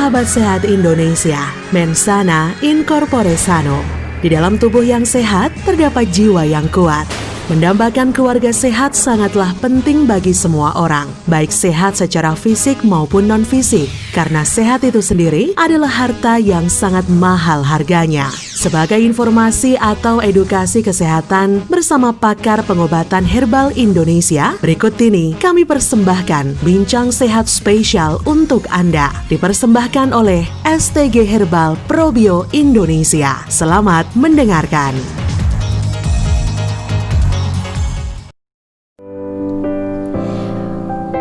sahabat sehat Indonesia, mensana in corpore sano. Di dalam tubuh yang sehat, terdapat jiwa yang kuat. Mendambakan keluarga sehat sangatlah penting bagi semua orang, baik sehat secara fisik maupun non-fisik, karena sehat itu sendiri adalah harta yang sangat mahal harganya. Sebagai informasi atau edukasi kesehatan bersama pakar pengobatan herbal Indonesia, berikut ini kami persembahkan Bincang Sehat spesial untuk Anda, dipersembahkan oleh STG Herbal Probio Indonesia. Selamat mendengarkan.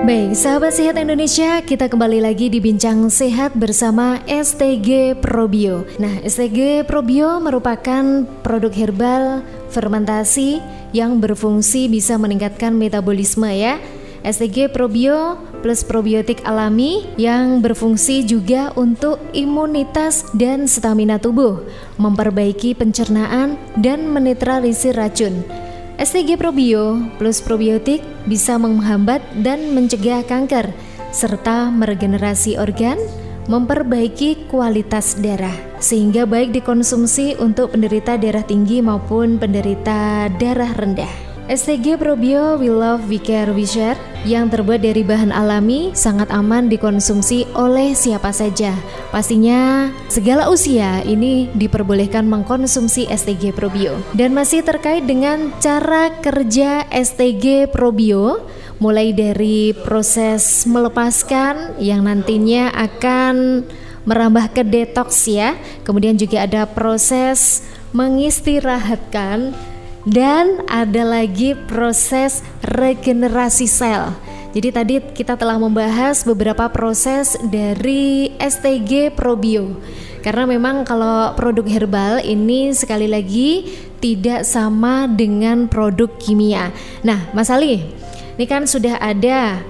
Baik, sahabat sehat Indonesia, kita kembali lagi di Bincang Sehat bersama STG Probio. Nah, STG Probio merupakan produk herbal fermentasi yang berfungsi bisa meningkatkan metabolisme ya. STG Probio plus probiotik alami yang berfungsi juga untuk imunitas dan stamina tubuh, memperbaiki pencernaan dan menetralisir racun. STG Probio plus probiotik bisa menghambat dan mencegah kanker, serta meregenerasi organ, memperbaiki kualitas darah, sehingga baik dikonsumsi untuk penderita darah tinggi maupun penderita darah rendah. STG Probio We Love We Care We Share yang terbuat dari bahan alami sangat aman dikonsumsi oleh siapa saja. Pastinya segala usia ini diperbolehkan mengkonsumsi STG Probio. Dan masih terkait dengan cara kerja STG Probio, mulai dari proses melepaskan yang nantinya akan merambah ke detox ya. Kemudian juga ada proses mengistirahatkan, dan ada lagi proses regenerasi sel. Jadi tadi kita telah membahas beberapa proses dari STG Probio. Karena memang kalau produk herbal ini sekali lagi tidak sama dengan produk kimia. Nah, Mas Ali, ini kan sudah ada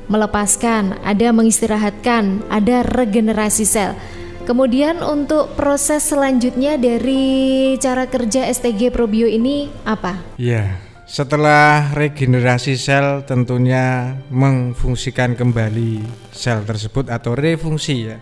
melepaskan, ada mengistirahatkan, ada regenerasi sel. Kemudian untuk proses selanjutnya dari cara kerja STG Probio ini apa? Ya, setelah regenerasi sel tentunya mengfungsikan kembali sel tersebut atau refungsi ya.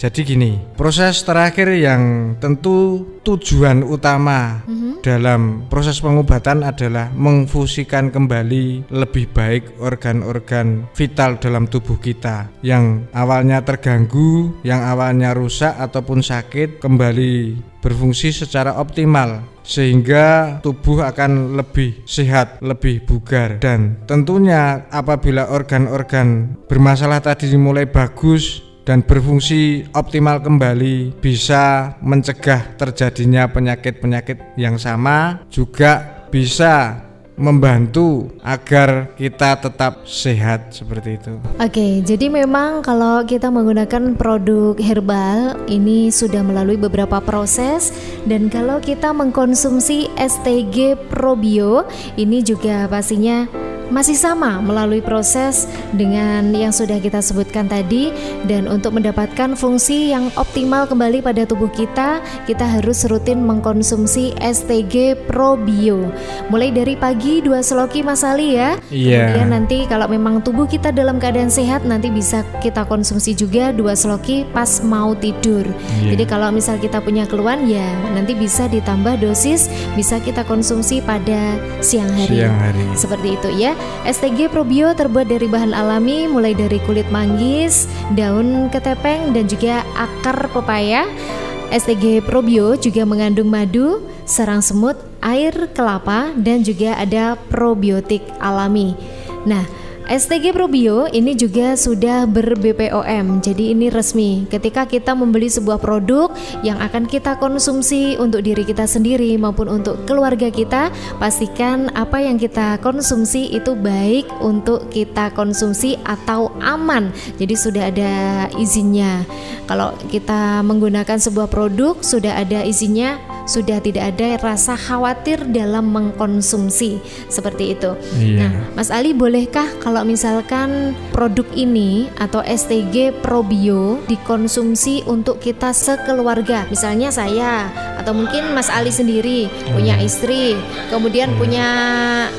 Jadi gini, proses terakhir yang tentu tujuan utama dalam proses pengobatan adalah memfungsikan kembali lebih baik organ-organ vital dalam tubuh kita yang awalnya terganggu, yang awalnya rusak ataupun sakit, kembali berfungsi secara optimal sehingga tubuh akan lebih sehat, lebih bugar. Dan tentunya apabila organ-organ bermasalah tadi mulai bagus dan berfungsi optimal kembali, bisa mencegah terjadinya penyakit-penyakit yang sama, juga bisa membantu agar kita tetap sehat seperti itu. Oke, jadi memang kalau kita menggunakan produk herbal ini sudah melalui beberapa proses, dan kalau kita mengkonsumsi STG Probio ini juga pastinya masih sama melalui proses dengan yang sudah kita sebutkan tadi. Dan untuk mendapatkan fungsi yang optimal kembali pada tubuh kita, kita harus rutin mengkonsumsi STG Probio. Mulai dari pagi 2 seloki Mas Ali ya. Kemudian nanti kalau memang tubuh kita dalam keadaan sehat, nanti bisa kita konsumsi juga 2 seloki pas mau tidur. Jadi kalau misal kita punya keluhan ya nanti bisa ditambah dosis, bisa kita konsumsi pada siang hari. Seperti itu ya. STG Probio terbuat dari bahan alami mulai dari kulit manggis, daun ketepeng, dan juga akar pepaya. STG Probio juga mengandung madu, sarang semut, air kelapa, dan juga ada probiotik alami. Nah, STG Probio ini juga sudah ber-BPOM, jadi ini resmi. Ketika kita membeli sebuah produk yang akan kita konsumsi untuk diri kita sendiri maupun untuk keluarga kita, pastikan apa yang kita konsumsi itu baik untuk kita konsumsi atau aman. Jadi sudah ada izinnya. Kalau kita menggunakan sebuah produk sudah ada izinnya, sudah tidak ada rasa khawatir dalam mengkonsumsi, seperti itu. Nah, Mas Ali, bolehkah kalau misalkan produk ini atau STG Probio dikonsumsi untuk kita sekeluarga? Misalnya saya atau mungkin Mas Ali sendiri punya istri, kemudian punya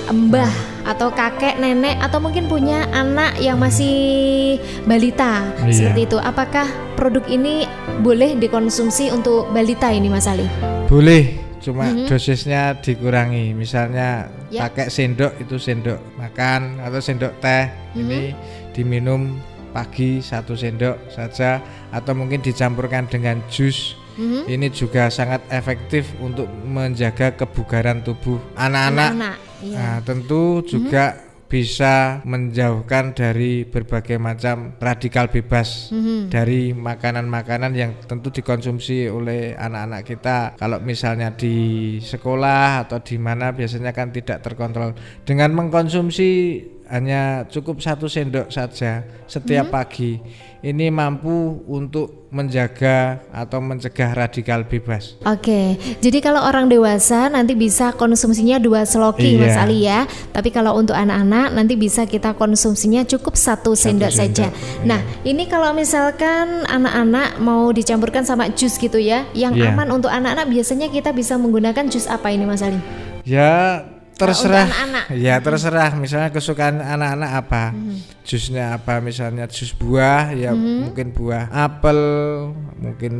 mbah atau kakek, nenek, atau mungkin punya anak yang masih balita, Iya. seperti itu. Apakah produk ini boleh dikonsumsi untuk balita ini Mas Ali? Boleh, cuma dosisnya dikurangi. Misalnya Ya. pakai sendok, itu sendok makan atau sendok teh, ini diminum pagi 1 sendok saja, atau mungkin dicampurkan dengan jus. Ini juga sangat efektif untuk menjaga kebugaran tubuh anak-anak. Iya. Nah, tentu juga bisa menjauhkan dari berbagai macam radikal bebas dari makanan-makanan yang tentu dikonsumsi oleh anak-anak kita. Kalau misalnya di sekolah atau di mana biasanya kan tidak terkontrol. Dengan mengkonsumsi hanya cukup 1 sendok saja setiap pagi, ini mampu untuk menjaga atau mencegah radikal bebas. Oke, jadi kalau orang dewasa nanti bisa konsumsinya 2 seloki Mas Iya. Ali ya. Tapi kalau untuk anak-anak nanti bisa kita konsumsinya cukup 1 sendok saja. sendok, Nah, ini kalau misalkan anak-anak mau dicampurkan sama jus gitu ya, yang Iya. aman untuk anak-anak biasanya kita bisa menggunakan jus apa ini Mas Ali? Ya terserah, untuk anak-anak. ya terserah. Misalnya kesukaan anak-anak apa, jusnya apa, misalnya jus buah, ya mungkin buah apel, mungkin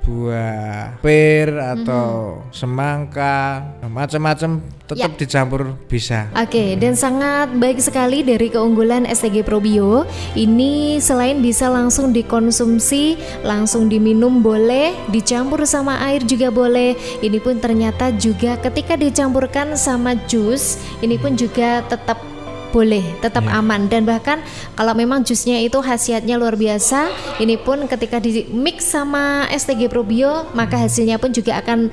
buah pir atau semangka, macam-macam tetap dicampur bisa. Oke, dan sangat baik sekali dari keunggulan STG Probio. Ini selain bisa langsung dikonsumsi, langsung diminum boleh, dicampur sama air juga boleh. Ini pun ternyata juga ketika dicampurkan sama jus, ini pun juga tetap boleh, tetap aman. Dan bahkan kalau memang jusnya itu khasiatnya luar biasa, ini pun ketika di mix sama STG Probio, maka hasilnya pun juga akan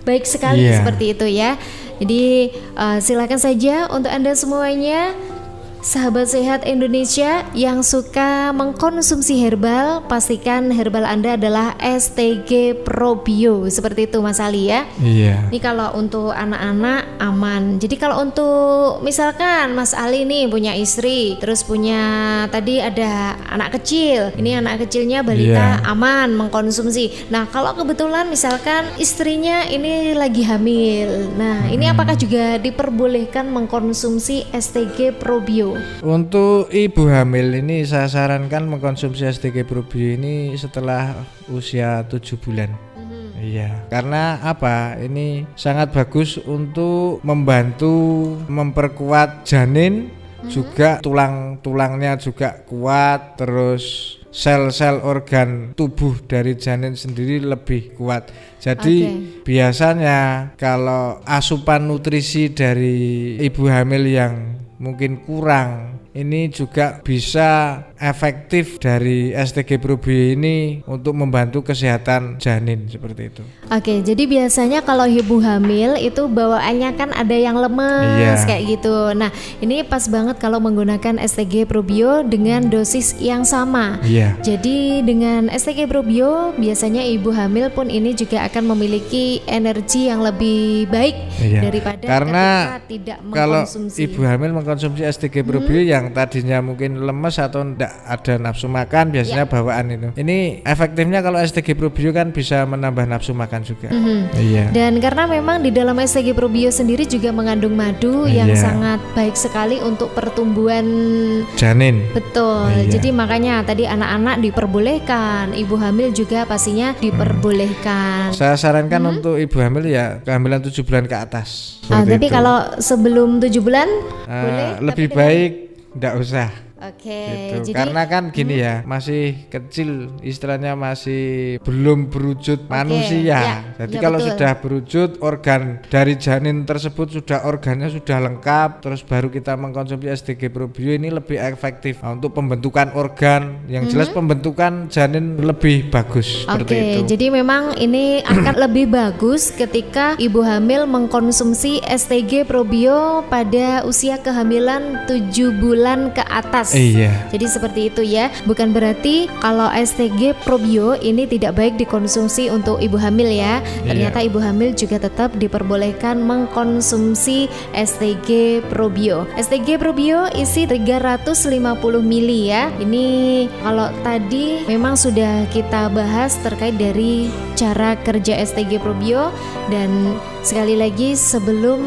baik sekali seperti itu ya. Jadi silakan saja untuk Anda semuanya, sahabat sehat Indonesia yang suka mengkonsumsi herbal, pastikan herbal Anda adalah STG Probio, seperti itu Mas Ali ya. Iya. Ini kalau untuk anak-anak aman. Jadi kalau untuk misalkan Mas Ali nih punya istri, terus punya tadi ada anak kecil, ini anak kecilnya balita aman mengkonsumsi. Nah kalau kebetulan misalkan istrinya ini lagi hamil, nah ini apakah juga diperbolehkan mengkonsumsi STG Probio? Untuk ibu hamil ini saya sarankan mengkonsumsi STG Probio ini setelah usia 7 bulan. Iya, karena apa? Ini sangat bagus untuk membantu memperkuat janin, juga tulang-tulangnya juga kuat, terus sel-sel organ tubuh dari janin sendiri lebih kuat. Jadi biasanya kalau asupan nutrisi dari ibu hamil yang mungkin kurang, ini juga bisa efektif dari STG Probio ini untuk membantu kesehatan janin seperti itu. Oke, jadi biasanya kalau ibu hamil itu bawaannya kan ada yang lemes kayak gitu. Nah, ini pas banget kalau menggunakan STG Probio dengan dosis yang sama. Jadi dengan STG Probio biasanya ibu hamil pun ini juga akan memiliki energi yang lebih baik daripada karena ketika tidak kalau mengkonsumsi. ibu hamil mengkonsumsi STG Probio yang tadinya mungkin lemes atau tidak ada nafsu makan, biasanya bawaan itu. Ini efektifnya kalau STG Probio kan bisa menambah nafsu makan juga. Dan karena memang di dalam STG Probio sendiri juga mengandung madu yang sangat baik sekali untuk pertumbuhan janin. Betul. Jadi makanya tadi anak-anak diperbolehkan, ibu hamil juga pastinya diperbolehkan. Saya sarankan untuk ibu hamil ya kehamilan 7 bulan ke atas. Tapi itu. kalau sebelum 7 bulan boleh, lebih tapi baik tidak usah. Oke, Gitu. jadi Karena kan gini ya, masih kecil, istilahnya masih belum berwujud manusia. Jadi kalau betul. sudah berwujud, organ dari janin tersebut organnya sudah lengkap, terus baru kita mengkonsumsi STG Probio ini lebih efektif untuk pembentukan organ. Yang jelas pembentukan janin lebih bagus seperti itu. Jadi memang ini akan lebih bagus ketika ibu hamil mengkonsumsi STG Probio pada usia kehamilan 7 bulan ke atas. Jadi seperti itu ya. Bukan berarti kalau STG Probio ini tidak baik dikonsumsi untuk ibu hamil ya. Ternyata ibu hamil juga tetap diperbolehkan mengkonsumsi STG Probio. STG Probio isi 350 ml ya. Ini kalau tadi memang sudah kita bahas terkait dari cara kerja STG Probio. Dan sekali lagi sebelum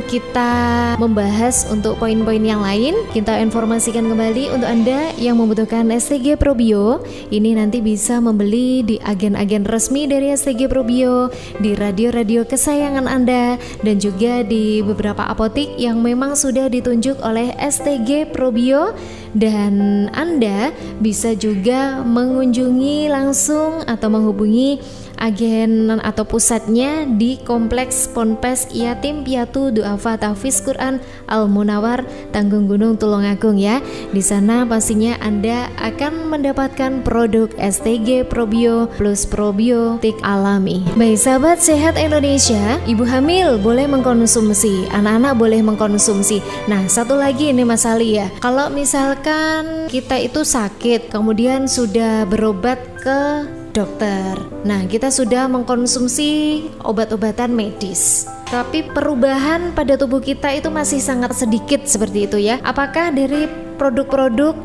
kita membahas untuk poin-poin yang lain, kita informasikan kembali untuk Anda yang membutuhkan STG Probio, ini nanti bisa membeli di agen-agen resmi dari STG Probio, di radio-radio kesayangan Anda, dan juga di beberapa apotik yang memang sudah ditunjuk oleh STG Probio. Dan Anda bisa juga mengunjungi langsung atau menghubungi agen atau pusatnya di Kompleks Ponpes Yatim Piatu Duafa Tahfiz Quran Al Munawar, Tanggung Gunung Tulungagung ya. Di sana pastinya Anda akan mendapatkan produk STG Probio plus probiotik alami. Baik sahabat sehat Indonesia, ibu hamil boleh mengkonsumsi, anak-anak boleh mengkonsumsi. Nah, satu lagi ini Mas Ali ya, kalau misalkan kita itu sakit kemudian sudah berobat ke dokter. Nah, kita sudah mengkonsumsi obat-obatan medis, tapi perubahan pada tubuh kita itu masih sangat sedikit seperti itu ya. Apakah dari produk-produk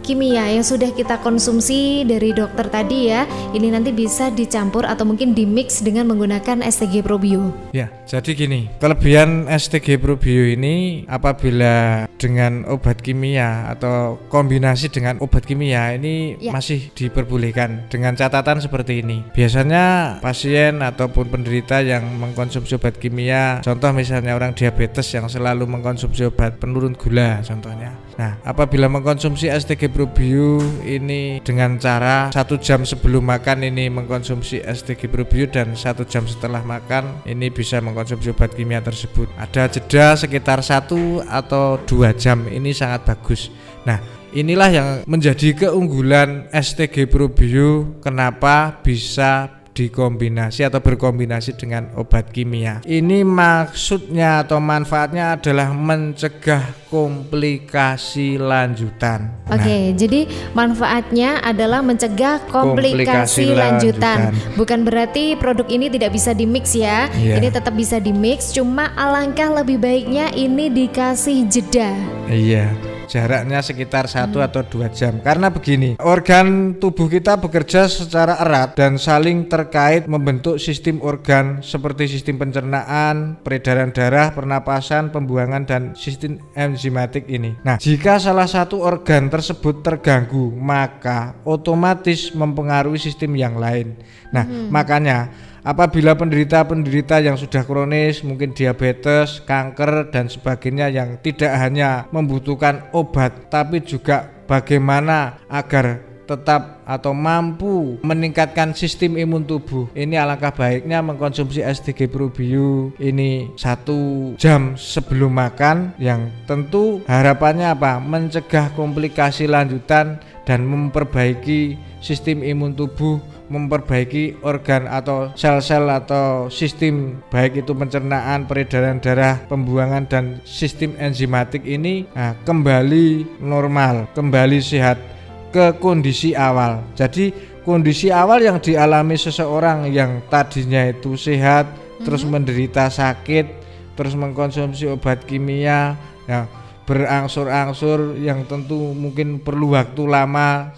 kimia yang sudah kita konsumsi dari dokter tadi ya, ini nanti bisa dicampur atau mungkin dimix dengan menggunakan STG Probio? Ya, jadi gini, kelebihan STG Probio ini apabila dengan obat kimia atau kombinasi dengan obat kimia ini masih diperbolehkan dengan catatan seperti ini. Biasanya pasien ataupun penderita yang mengkonsumsi obat kimia, contoh misalnya orang diabetes yang selalu mengkonsumsi obat penurun gula contohnya. Nah, apabila mengkonsumsi STG Probio ini dengan cara 1 jam sebelum makan ini mengkonsumsi STG Probio dan 1 jam setelah makan ini bisa mengkonsumsi obat kimia tersebut. Ada jeda sekitar 1 atau 2 jam, ini sangat bagus. Nah, inilah yang menjadi keunggulan STG Probio, kenapa bisa dikombinasi atau berkombinasi dengan obat kimia. Ini maksudnya atau manfaatnya adalah mencegah komplikasi lanjutan. Oke, jadi manfaatnya adalah mencegah komplikasi lanjutan. Bukan berarti produk ini tidak bisa dimix ya. Ini tetap bisa dimix, cuma alangkah lebih baiknya ini dikasih jeda. Iya. Jaraknya sekitar 1 atau 2 jam. Karena begini, organ tubuh kita bekerja secara erat dan saling terkait membentuk sistem organ seperti sistem pencernaan, peredaran darah, pernapasan, pembuangan, dan sistem enzimatik ini. Nah, jika salah satu organ tersebut terganggu, maka otomatis mempengaruhi sistem yang lain. Nah, makanya apabila penderita-penderita yang sudah kronis, mungkin diabetes, kanker, dan sebagainya yang tidak hanya membutuhkan obat, tapi juga bagaimana agar tetap atau mampu meningkatkan sistem imun tubuh, ini alangkah baiknya mengkonsumsi STG Probio ini 1 jam sebelum makan, yang tentu harapannya apa? Mencegah komplikasi lanjutan dan memperbaiki sistem imun tubuh, memperbaiki organ atau sel-sel atau sistem baik itu pencernaan, peredaran darah, pembuangan, dan sistem enzimatik ini kembali normal, kembali sehat ke kondisi awal. Jadi kondisi awal yang dialami seseorang yang tadinya itu sehat, terus menderita sakit, terus mengkonsumsi obat kimia, ya berangsur-angsur yang tentu mungkin perlu waktu lama,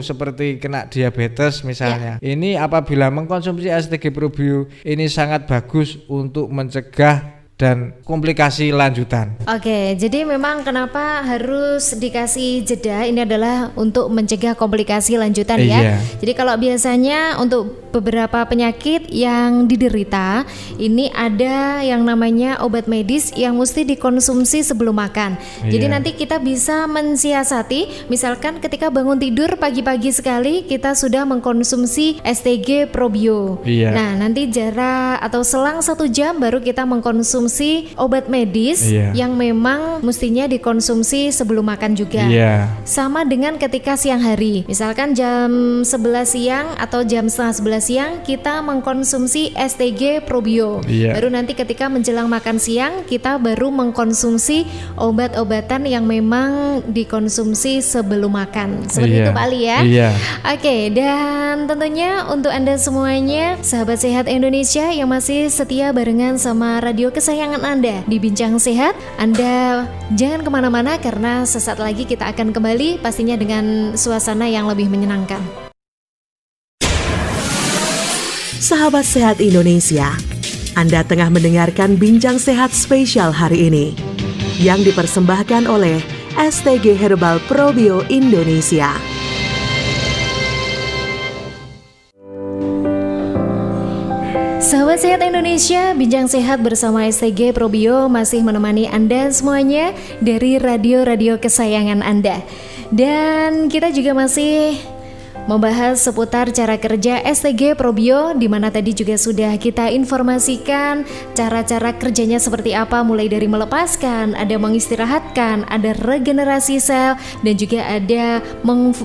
seperti kena diabetes misalnya. Ini apabila mengkonsumsi STG Probio ini sangat bagus untuk mencegah dan komplikasi lanjutan. Oke, jadi memang kenapa harus dikasih jeda ini adalah untuk mencegah komplikasi lanjutan ya. Jadi kalau biasanya untuk beberapa penyakit yang diderita ini ada yang namanya obat medis yang mesti dikonsumsi sebelum makan. Jadi nanti kita bisa mensiasati, misalkan ketika bangun tidur pagi-pagi sekali kita sudah mengkonsumsi STG Probio. Nah, nanti jarak atau selang 1 jam baru kita mengkonsumsi obat medis yang memang mestinya dikonsumsi sebelum makan juga. Sama dengan ketika siang hari, misalkan jam 11 siang atau jam setengah 11 siang kita mengkonsumsi STG Probio. Baru nanti ketika menjelang makan siang kita baru mengkonsumsi obat-obatan yang memang dikonsumsi sebelum makan. Seperti itu Pak Ali ya. Oke, dan tentunya untuk Anda semuanya sahabat sehat Indonesia yang masih setia barengan sama radio kesayangan Anda di Bincang Sehat, Anda jangan kemana-mana karena sesaat lagi kita akan kembali pastinya dengan suasana yang lebih menyenangkan. Sahabat Sehat Indonesia, Anda tengah mendengarkan Bincang Sehat spesial hari ini yang dipersembahkan oleh STG Herbal Probio Indonesia. Sahabat Sehat Indonesia, Bincang Sehat bersama STG Probio masih menemani Anda semuanya dari radio-radio kesayangan Anda. Dan kita juga masih membahas seputar cara kerja STG Probio, di mana tadi juga sudah kita informasikan cara-cara kerjanya seperti apa, mulai dari melepaskan, ada mengistirahatkan, ada regenerasi sel, dan juga ada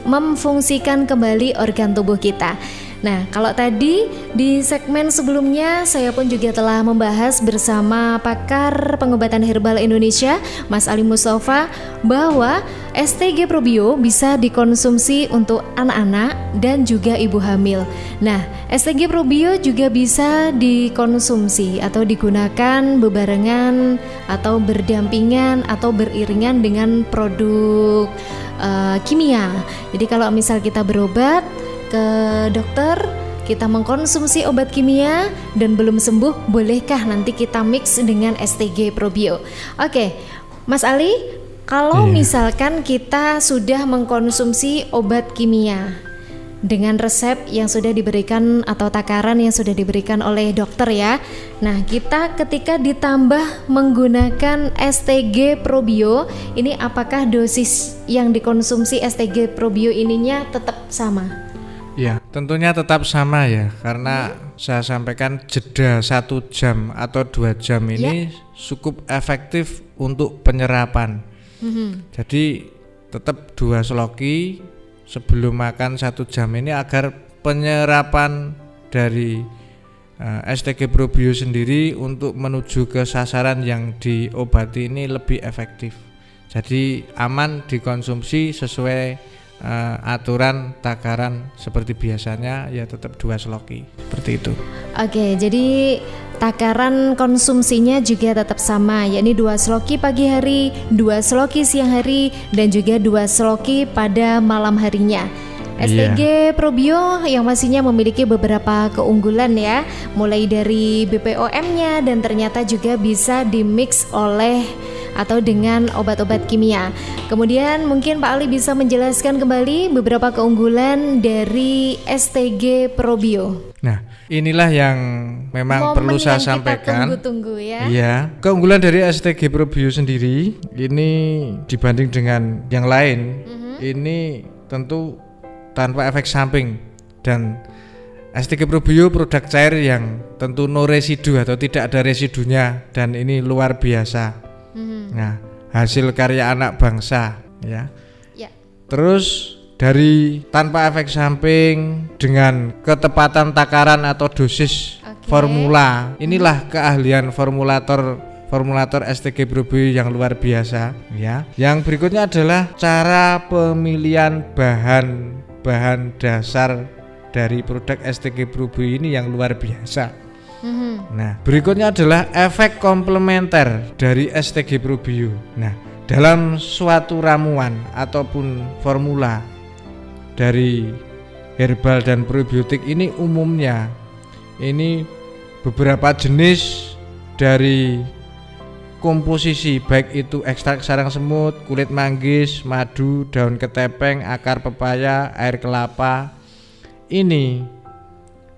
memfungsikan kembali organ tubuh kita. Nah, kalau tadi di segmen sebelumnya saya pun juga telah membahas bersama pakar pengobatan herbal Indonesia, Mas Ali Mustafa, bahwa STG Probio bisa dikonsumsi untuk anak-anak dan juga ibu hamil. Nah, STG Probio juga bisa dikonsumsi atau digunakan bebarengan atau berdampingan atau beriringan dengan produk kimia. Jadi kalau misal kita berobat ke dokter, kita mengkonsumsi obat kimia dan belum sembuh, bolehkah nanti kita mix dengan STG Probio? Oke, Mas Ali, kalau misalkan kita sudah mengkonsumsi obat kimia dengan resep yang sudah diberikan atau takaran yang sudah diberikan oleh dokter ya. Nah, kita ketika ditambah menggunakan STG Probio, ini apakah dosis yang dikonsumsi STG Probio ininya tetap sama? Ya, tentunya tetap sama ya, karena saya sampaikan jeda 1 jam atau 2 jam ini cukup efektif untuk penyerapan. Jadi tetap 2 seloki sebelum makan 1 jam ini agar penyerapan dari STG Probio sendiri untuk menuju ke sasaran yang diobati ini lebih efektif. Jadi aman dikonsumsi sesuai aturan takaran seperti biasanya, ya tetap 2 seloki seperti itu. Oke, jadi takaran konsumsinya juga tetap sama, yakni 2 seloki pagi hari, 2 seloki siang hari, dan juga 2 seloki pada malam harinya. STG Probio yang pastinya memiliki beberapa keunggulan ya, mulai dari BPOM-nya dan ternyata juga bisa dimix oleh atau dengan obat-obat kimia. Kemudian mungkin Pak Ali bisa menjelaskan kembali beberapa keunggulan dari STG Probio. Nah, inilah yang memang perlu saya sampaikan. Tunggu-tunggu ya. Iya, keunggulan dari STG Probio sendiri ini dibanding dengan yang lain, ini tentu tanpa efek samping, dan STG Probio produk cair yang tentu no residu atau tidak ada residunya, dan ini luar biasa. Nah, hasil karya anak bangsa ya. Terus dari tanpa efek samping dengan ketepatan takaran atau dosis formula, inilah keahlian formulator STG Probio yang luar biasa ya. Yang berikutnya adalah cara pemilihan bahan dasar dari produk STG Probio ini yang luar biasa. Nah, berikutnya adalah efek komplementer dari STG Probio. Nah, dalam suatu ramuan ataupun formula dari herbal dan probiotik ini umumnya ini beberapa jenis dari komposisi, baik itu ekstrak sarang semut, kulit manggis, madu, daun ketepeng, akar pepaya, air kelapa, ini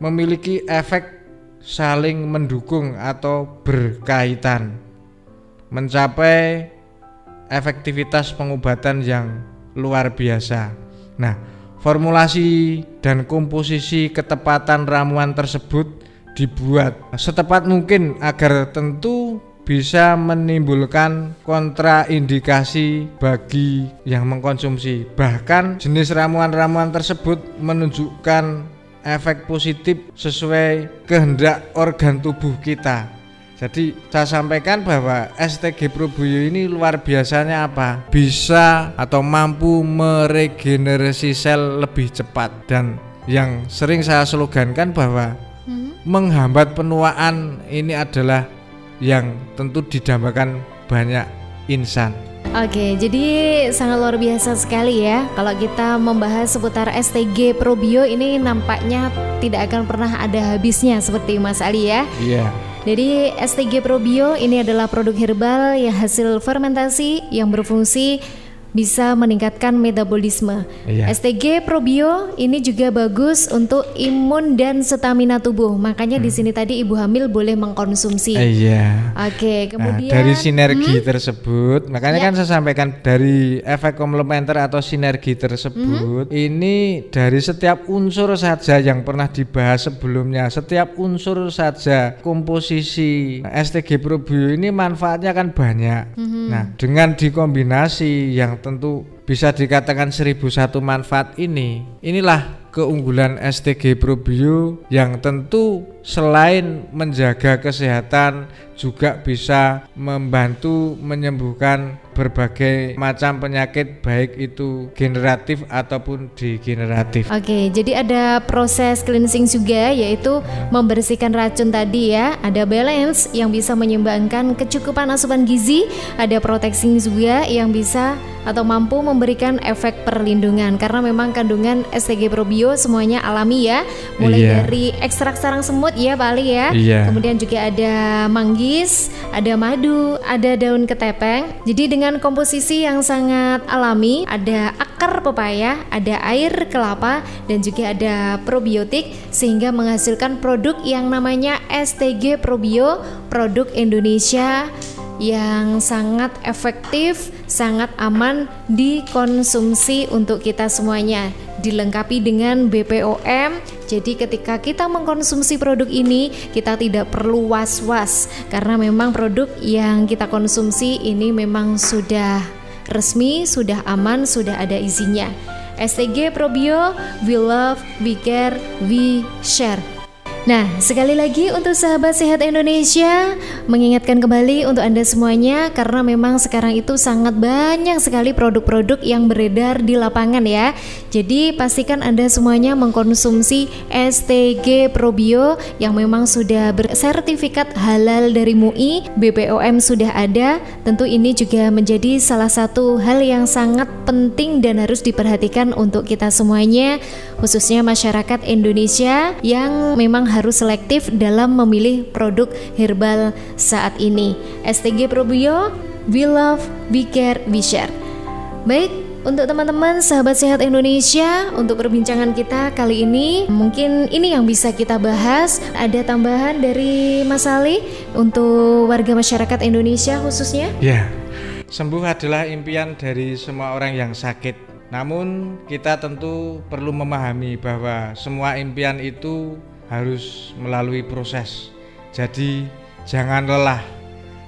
memiliki efek saling mendukung atau berkaitan, mencapai efektivitas pengobatan yang luar biasa. Nah, formulasi dan komposisi ketepatan ramuan tersebut dibuat setepat mungkin agar tentu bisa menimbulkan kontraindikasi bagi yang mengkonsumsi. Bahkan jenis ramuan-ramuan tersebut menunjukkan efek positif sesuai kehendak organ tubuh kita. Jadi saya sampaikan bahwa STG Probio ini luar biasanya apa? Bisa atau mampu meregenerasi sel lebih cepat, dan yang sering saya slogankan bahwa menghambat penuaan ini adalah yang tentu didambakan banyak insan. Oke, jadi sangat luar biasa sekali ya. Kalau kita membahas seputar STG Probio ini nampaknya tidak akan pernah ada habisnya seperti Mas Ali ya. Iya. Jadi STG Probio ini adalah produk herbal yang hasil fermentasi yang berfungsi bisa meningkatkan metabolisme. Iya. STG Probio ini juga bagus untuk imun dan stamina tubuh. Makanya di sini tadi ibu hamil boleh mengkonsumsi. Iya. Oke, kemudian Dari sinergi tersebut, makanya Ya. kan saya sampaikan dari efek komplementer atau sinergi tersebut, ini dari setiap unsur saja yang pernah dibahas sebelumnya, setiap unsur saja komposisi STG Probio ini manfaatnya kan banyak. Nah, dengan dikombinasi yang tentu bisa dikatakan 1001 manfaat inilah keunggulan STG Probio yang tentu selain menjaga kesehatan juga bisa membantu menyembuhkan berbagai macam penyakit baik itu generatif ataupun degeneratif. Oke, jadi ada proses cleansing juga yaitu membersihkan racun tadi ya. Ada balance yang bisa menyeimbangkan kecukupan asupan gizi, ada proteksi juga yang bisa atau mampu memberikan efek perlindungan karena memang kandungan STG Probio semuanya alami ya. Mulai Iya. dari ekstrak sarang semut ya Pak Ali ya. Iya. Kemudian juga ada manggis, ada madu, ada daun ketepeng. Jadi dengan komposisi yang sangat alami, ada akar pepaya, ada air kelapa dan juga ada probiotik sehingga menghasilkan produk yang namanya STG Probio, produk Indonesia yang sangat efektif, sangat aman dikonsumsi untuk kita semuanya. Dilengkapi dengan BPOM. Jadi ketika kita mengkonsumsi produk ini, kita tidak perlu was-was karena memang produk yang kita konsumsi ini memang sudah resmi, sudah aman, sudah ada izinnya. STG Probio, we love, we care, we share. Nah, sekali lagi untuk sahabat sehat Indonesia, mengingatkan kembali untuk Anda semuanya karena memang sekarang itu sangat banyak sekali produk-produk yang beredar di lapangan ya. Jadi pastikan Anda semuanya mengkonsumsi STG Probio yang memang sudah bersertifikat halal dari MUI, BPOM sudah ada. Tentu ini juga menjadi salah satu hal yang sangat penting dan harus diperhatikan untuk kita semuanya, khususnya masyarakat Indonesia yang memang harus selektif dalam memilih produk herbal saat ini. STG Probio, we love, we care, we share. Baik, untuk teman-teman sahabat sehat Indonesia, untuk perbincangan kita kali ini mungkin ini yang bisa kita bahas. Ada tambahan dari Mas Ali untuk warga masyarakat Indonesia khususnya? Ya, sembuh adalah impian dari semua orang yang sakit. Namun kita tentu perlu memahami bahwa semua impian itu harus melalui proses. Jadi jangan lelah,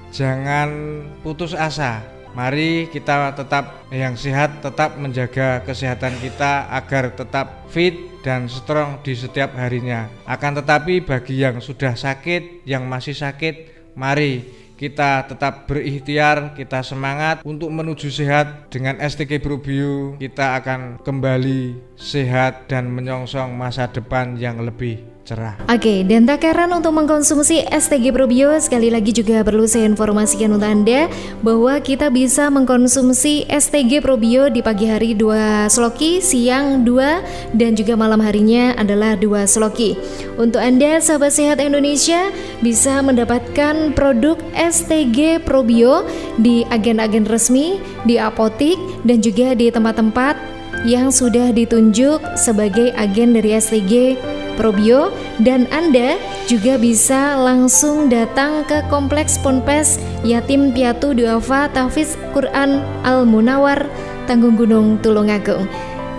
jangan putus asa. Mari kita tetap yang sehat, tetap menjaga kesehatan kita agar tetap fit dan strong di setiap harinya. Akan tetapi bagi yang sudah sakit, yang masih sakit, mari kita tetap berikhtiar, kita semangat untuk menuju sehat. Dengan STG Probio kita akan kembali sehat dan menyongsong masa depan yang lebih cerah. Oke, dan tak heran untuk mengkonsumsi STG Probio, sekali lagi juga perlu saya informasikan untuk Anda bahwa kita bisa mengkonsumsi STG Probio di pagi hari 2 sloki, siang 2, dan juga malam harinya adalah 2 sloki. Untuk Anda sahabat sehat Indonesia bisa mendapatkan produk STG Probio di agen-agen resmi, di apotik, dan juga di tempat-tempat yang sudah ditunjuk sebagai agen dari STG Probio, dan Anda juga bisa langsung datang ke Kompleks Ponpes Yatim Piatu Duafa Tahfiz Quran Al Munawar, Tanggung Gunung Tulungagung.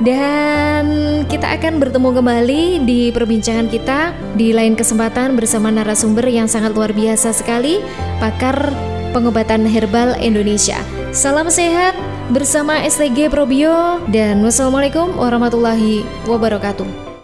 Dan kita akan bertemu kembali di perbincangan kita di lain kesempatan bersama narasumber yang sangat luar biasa sekali, pakar pengobatan herbal Indonesia. Salam sehat bersama STG Probio dan wassalamualaikum warahmatullahi wabarakatuh.